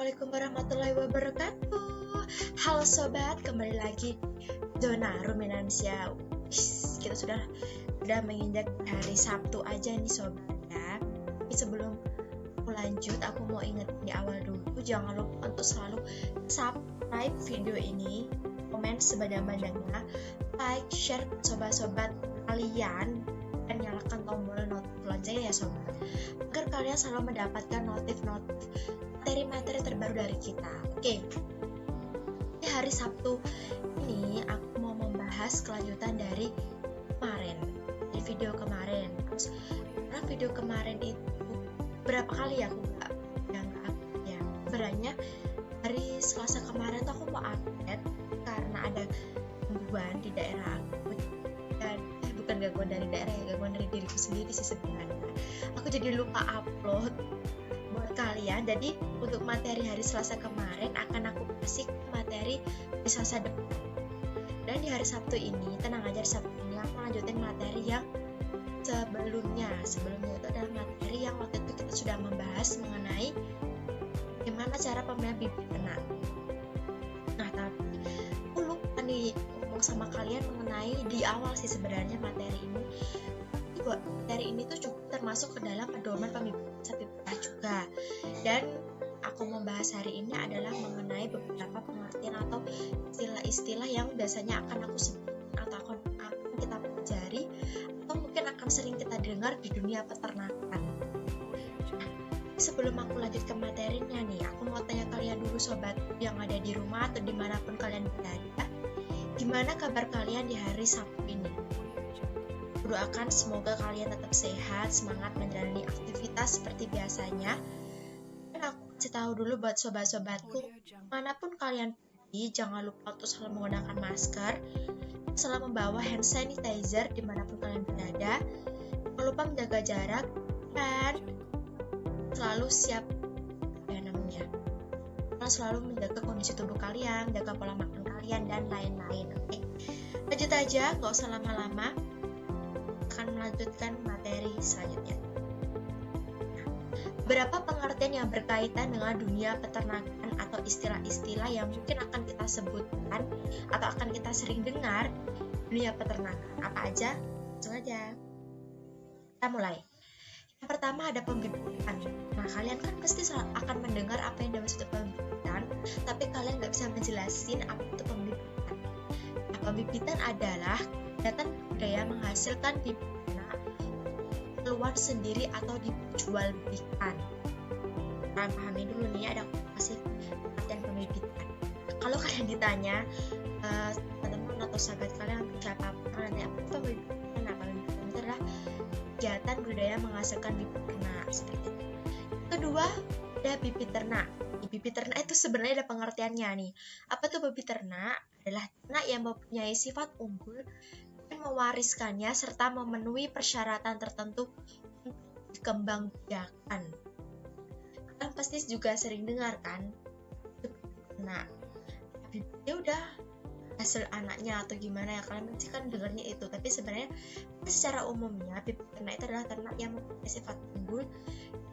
Assalamualaikum warahmatullahi wabarakatuh. Halo sobat, kembali lagi Zona Ruminansia. Kita sudah menginjak hari Sabtu aja nih sobat ya. Tapi sebelum aku lanjut, aku mau ingat di awal dulu, jangan lupa untuk selalu subscribe video ini, komen sebanyak-banyaknya, like, share sobat-sobat kalian, dan nyalakan tombol notif loncengnya ya sobat, agar kalian selalu mendapatkan notif materi-materi terbaru dari kita. Oke, di hari Sabtu ini aku mau membahas kelanjutan dari kemarin, di video kemarin. Terus karena video kemarin itu berapa kali aku nggak ya, sebenarnya hari Selasa kemarin tuh aku mau update karena ada gangguan di daerah aku, dan bukan gangguan dari daerah ya, gangguan dari diriku sendiri sih sebenarnya. Aku jadi lupa upload buat kalian. Jadi untuk materi hari Selasa kemarin akan aku kasih materi di Selasa depan. Dan di hari Sabtu ini, tenang aja, di Sabtu ini aku lanjutin materi yang sebelumnya itu adalah materi yang waktu itu kita sudah membahas mengenai gimana cara pemilihan bibit ternak. Nah, tapi aku lupa nih ngomong sama kalian mengenai di awal sih sebenarnya materi ini. Materi ini tuh cukup termasuk ke dalam pedoman pembibitan sapi perah juga. Dan aku membahas hari ini adalah mengenai beberapa pengertian atau istilah-istilah yang biasanya akan aku sebut atau akan kita pelajari atau mungkin akan sering kita dengar di dunia peternakan. Nah, sebelum aku lanjut ke materinya nih, aku mau tanya kalian dulu sobat yang ada di rumah atau dimanapun kalian berada, gimana kabar kalian di hari Sabtu ini? Doakan semoga kalian tetap sehat, semangat menjalani aktivitas seperti biasanya. Dan aku kasih tahu dulu buat sobat-sobatku, manapun kalian pergi, jangan lupa untuk selalu menggunakan masker, selalu membawa hand sanitizer dimanapun kalian berada, jangan lupa menjaga jarak, dan selalu siap selalu menjaga kondisi tubuh kalian, jaga pola makan kalian, dan lain-lain. Oke, lanjut aja, gak usah lama-lama, akan melanjutkan materi selanjutnya. Beberapa pengertian yang berkaitan dengan dunia peternakan atau istilah-istilah yang mungkin akan kita sebutkan atau akan kita sering dengar dunia peternakan. Apa aja? Langsung aja. Kita mulai. Yang pertama ada pembibitan. Nah, kalian kan pasti akan mendengar apa yang dimaksud pembibitan, tapi kalian nggak bisa menjelasin apa itu pembibitan. Nah, pembibitan adalah kegiatan budaya menghasilkan bibit ternak keluar sendiri atau dijual belikan. Kalian pahami dulu nih, ada kasih pengertian pembibitan. Kalau kalian ditanya teman-teman atau sahabat kalian siapa nanya apa pembibitan, pembibitan itu adalah kegiatan budaya menghasilkan bibit ternak seperti itu. Kedua, ada bibit ternak. Bibit ternak itu sebenarnya ada pengertiannya nih. Apa tuh bibit ternak? Adalah ternak yang mempunyai sifat unggul dan mewariskannya serta memenuhi persyaratan tertentu untuk dikembangbiakan. Kalian pasti juga sering dengar kan? Nah, bibitnya udah hasil anaknya atau gimana ya, kalian pasti kan dengarnya itu. Tapi sebenarnya secara umumnya bibit ternak itu adalah ternak yang mempunyai sifat unggul,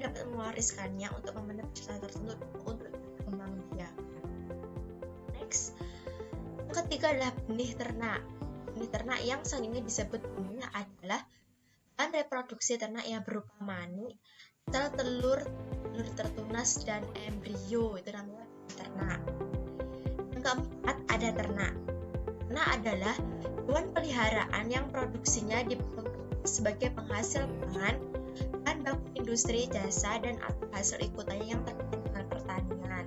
dapat mewariskannya untuk memenuhi persyaratan tertentu untuk dikembangbiakan. Next, yang ketiga adalah benih ternak. Benih ternak yang selanjutnya disebut benih adalah bahan reproduksi ternak yang berupa mani, sel telur tertunas, dan embrio. Itu namanya benih ternak. Yang keempat ada ternak. Ternak adalah hewan peliharaan yang produksinya diperuntukkan sebagai penghasil pangan, bahan baku industri, jasa, dan atau hasil ikutannya yang terkait dengan pertanian.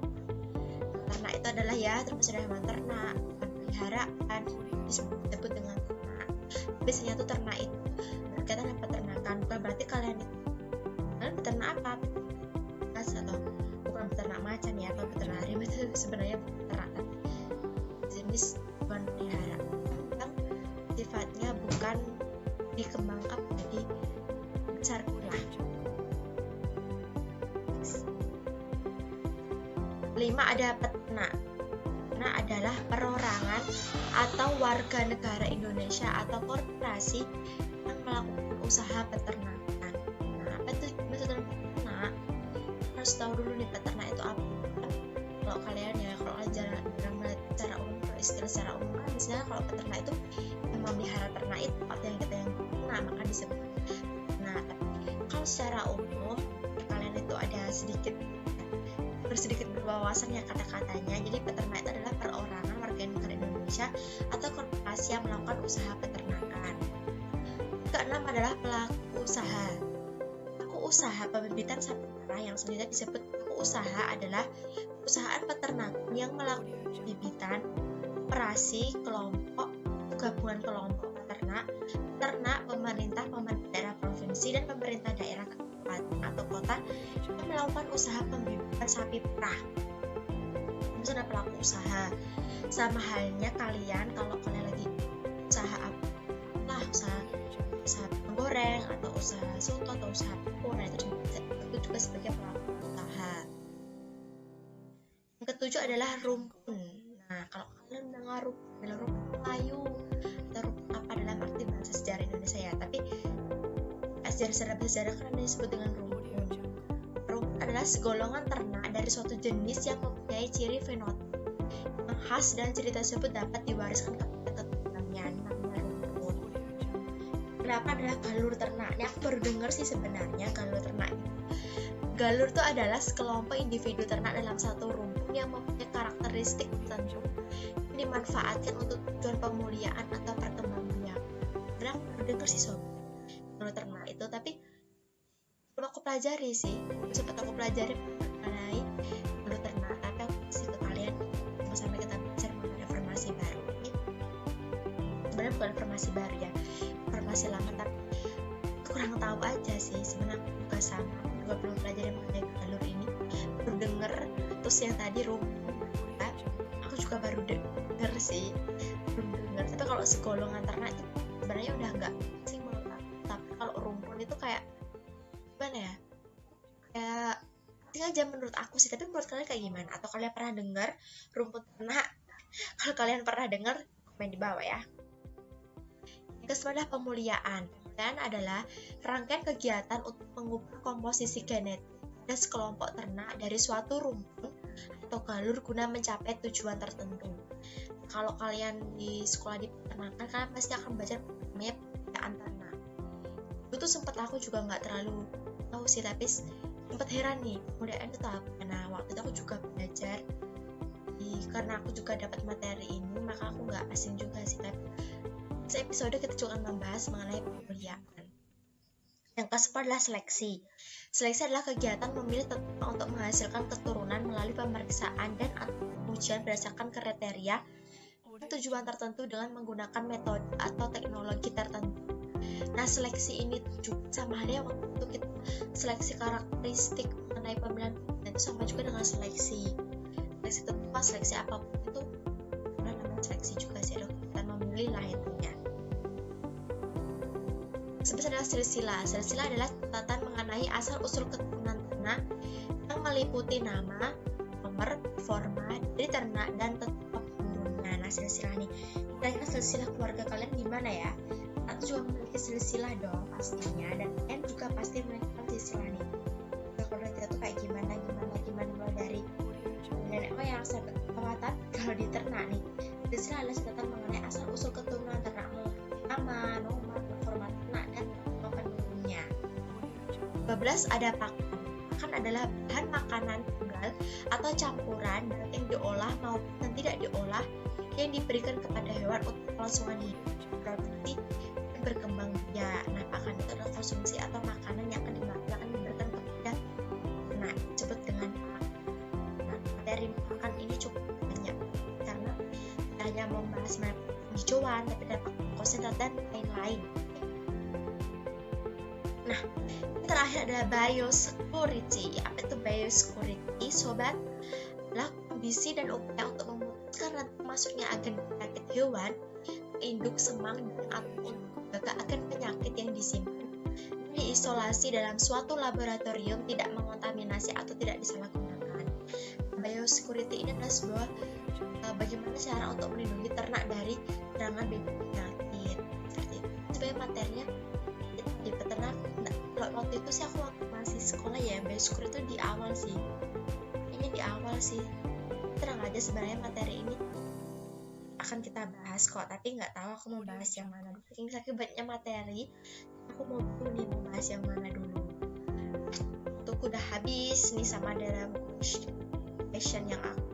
Ternak itu adalah ya termasuk hewan ternak, hewan peliharaan, disebut dengan ternak. Biasanya tuh ternak itu berkaitan dengan peternakan, bukan berarti kalian beternak apa? Atau bukan beternak macan ya, atau beternak harimau, itu sebenarnya beternak jenis hewan peliharaan yang sifatnya bukan dikembangkan jadi besar pula. 5 ada peternak. Peternak adalah perorangan atau warga negara Indonesia atau korporasi yang melakukan usaha peternakan. Nah, apa itu maksudnya peternak? Harus tahu dulu nih peternak itu apa. kalian ya, kalau jarang secara umum, kalau istilah secara umum kan misalnya kalau peternak itu yang memelihara ternak itu atau yang kita yang ternak maka disebut. Nah, tapi kalau secara umum kalian itu ada sedikit berwawasan ya kata-katanya. Jadi peternak itu adalah perorangan warga negara Indonesia atau korporasi yang melakukan usaha peternakan. Keenam adalah pelaku usaha. Pelaku usaha pembibitan sapi perah yang selanjutnya disebut pelaku usaha adalah perusahaan peternakan yang melakukan pembibitan, operasi, kelompok, gabungan kelompok peternak, pemerintah daerah provinsi dan pemerintah daerah kabupaten atau kota yang melakukan usaha pembibitan sapi perah. Itu adalah pelaku usaha. Sama halnya kalian kalau kalian lagi usaha apa lah, usaha menggoreng atau usaha soto atau usaha apapun, itu juga sebagai pelaku usaha. Yang ketujuh adalah rumpun. Nah, kalau kalian mendengar rumpun adalah rumpun kayu atau rumpun apa dalam arti bahasa sejarah Indonesia ya, tapi sejarah kan disebut dengan rumpun. Rumpun adalah segolongan ternak dari suatu jenis yang mempunyai ciri fenotip yang khas dan ciri tersebut dapat diwariskan kepada keturunannya, namanya rumpun. Kenapa adalah galur ternak? Ini aku baru dengar sih sebenarnya galur ternak. Galur itu adalah sekelompok individu ternak dalam satu rumpun yang mempunyai karakteristik tertentu yang dimanfaatkan untuk tujuan pemuliaan atau perkembangbiakan. Aku baru dengar sih sob galur ternak itu, tapi belum aku pelajari sih. Sempat aku pelajari mengenai galur ternak, tapi aku kasih ke kalian sampai kita belajar mengenai informasi baru. Ini sebenarnya bukan informasi baru ya, informasi lama, tapi kurang tahu aja sih. Sebenarnya aku juga sama, juga belum pelajari mengenai galur ini, baru denger. Terus yang tadi rumpun, aku juga baru denger sih, belum denger. Tapi kalau segolongan ternak itu sebenarnya udah enggak sih menurut aku. Tapi kalau rumpun itu kayak gimana ya, kayak tinggal aja menurut aku sih. Tapi menurut kalian kayak gimana? Atau kalian pernah dengar rumpun ternak? Kalau kalian pernah dengar, komen di bawah ya. Yang kedua adalah pemuliaan. Pemuliaan adalah rangkaian kegiatan untuk mengubah komposisi genetik dan sekelompok ternak dari suatu rumpun atau galur guna mencapai tujuan tertentu. Kalau kalian di sekolah di peternakan, kalian pasti akan belajar namanya pemuliaan ternak. Itu sempat aku juga nggak terlalu tahu sih, tapi sempat heran nih pemuliaan itu apa. Nah, waktu itu aku juga belajar karena aku juga dapat materi ini, maka aku nggak asing juga sih. Tapi episode kita juga akan membahas mengenai pemuliaan. Yang ke-10 adalah seleksi. Seleksi adalah kegiatan memilih ternak untuk menghasilkan keturunan melalui pemeriksaan dan ujian berdasarkan kriteria dan tujuan tertentu dengan menggunakan metode atau teknologi tertentu. Nah, seleksi ini juga sama halnya waktu itu kita seleksi karakteristik mengenai pemilihan itu sama juga dengan seleksi itu apa, seleksi apapun itu namanya seleksi juga sih, kita memilih lah intinya. Sebenarnya adalah silsilah. Silsilah adalah catatan mengenai asal-usul keturunan ternak yang meliputi nama, nomor, forma, dari ternak, dan tetap penurunnya. Nah, silsilah nih, kira-kira silsilah keluarga kalian gimana ya? Atau juga memiliki silsilah dong pastinya, dan kalian juga pasti memiliki silsilah nih. Keluarga kita tuh kayak gimana mulai dari nenek moyang sampai perawatan. Kalau di ternak nih, silsilah adalah catatan mengenai asal-usul keturunan ternak, nama, nomor, format ternak, dan penurunnya. 12 ada pakan. Pakan adalah bahan makanan tunggal atau campuran yang diolah maupun yang tidak diolah yang diberikan kepada hewan untuk kelangsungan hidup, produksi, dan berkembang biak. Nah, pakan itu adalah konsumsi atau makanan yang akan diberikan kepada ternak, disebut dengan pakan. Nah, materi pakan ini cukup banyak karena tidak hanya membahas hijauan, tapi dapat konsentrat dan lain-lain. Nah, yang terakhir adalah biosecurity. Apa itu biosecurity, sobat? Adalah kondisi dan upaya untuk memutuskan rantai masuknya agen penyakit hewan ke induk semang dan atau menjaga agen penyakit yang disimpan dan diisolasi dalam suatu laboratorium tidak mengontaminasi atau tidak disalahgunakan. Biosecurity ini adalah sebuah bagaimana cara untuk melindungi ternak dari serangan penyakit. Seperti itu. Sebagai materinya di peternak. Waktu itu sih aku waktu masih sekolah ya, biosecurity itu di awal sih. Ini di awal sih. aja sebenarnya materi ini akan kita bahas kok, tapi nggak tahu aku mau bahas yang mana dulu. Ini saking banyaknya materi, aku mau bahas yang mana dulu. Tuh udah habis nih sama dalam question yang aku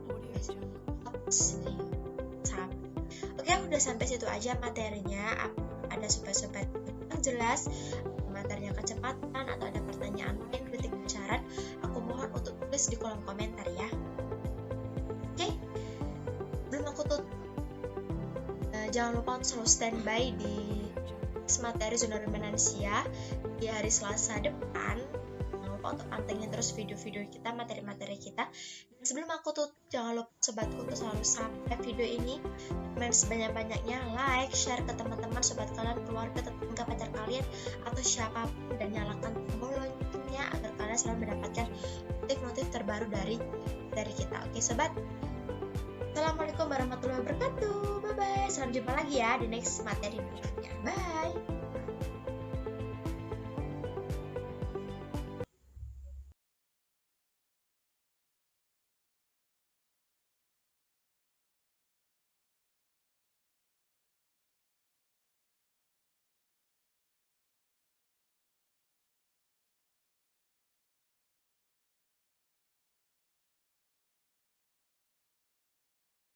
Oke, udah sampai situ aja materinya. Ada sobat-sobat yang jelas, materinya kecepatan, atau ada pertanyaan lain, kritik, saran, aku mohon untuk tulis di kolom komentar ya. Oke, belum aku tutup, jangan lupa untuk selalu standby di materi zona dominansia di hari Selasa depan. Jangan lupa untuk pantengin terus video-video kita, materi-materi kita. Dan sebelum aku tutup, jangan lupa sobatku untuk selalu subscribe video ini, komen sebanyak-banyaknya, like, share ke teman-teman, sobat kalian, keluarga, tetangga, pacar kalian, atau siapapun, dan nyalakan tombol loncengnya agar kalian selalu mendapatkan notif-notif terbaru dari kita. Oke sobat, Assalamualaikum warahmatullahi wabarakatuh. Bye bye. Sampai jumpa lagi ya di next materi berikutnya. Bye.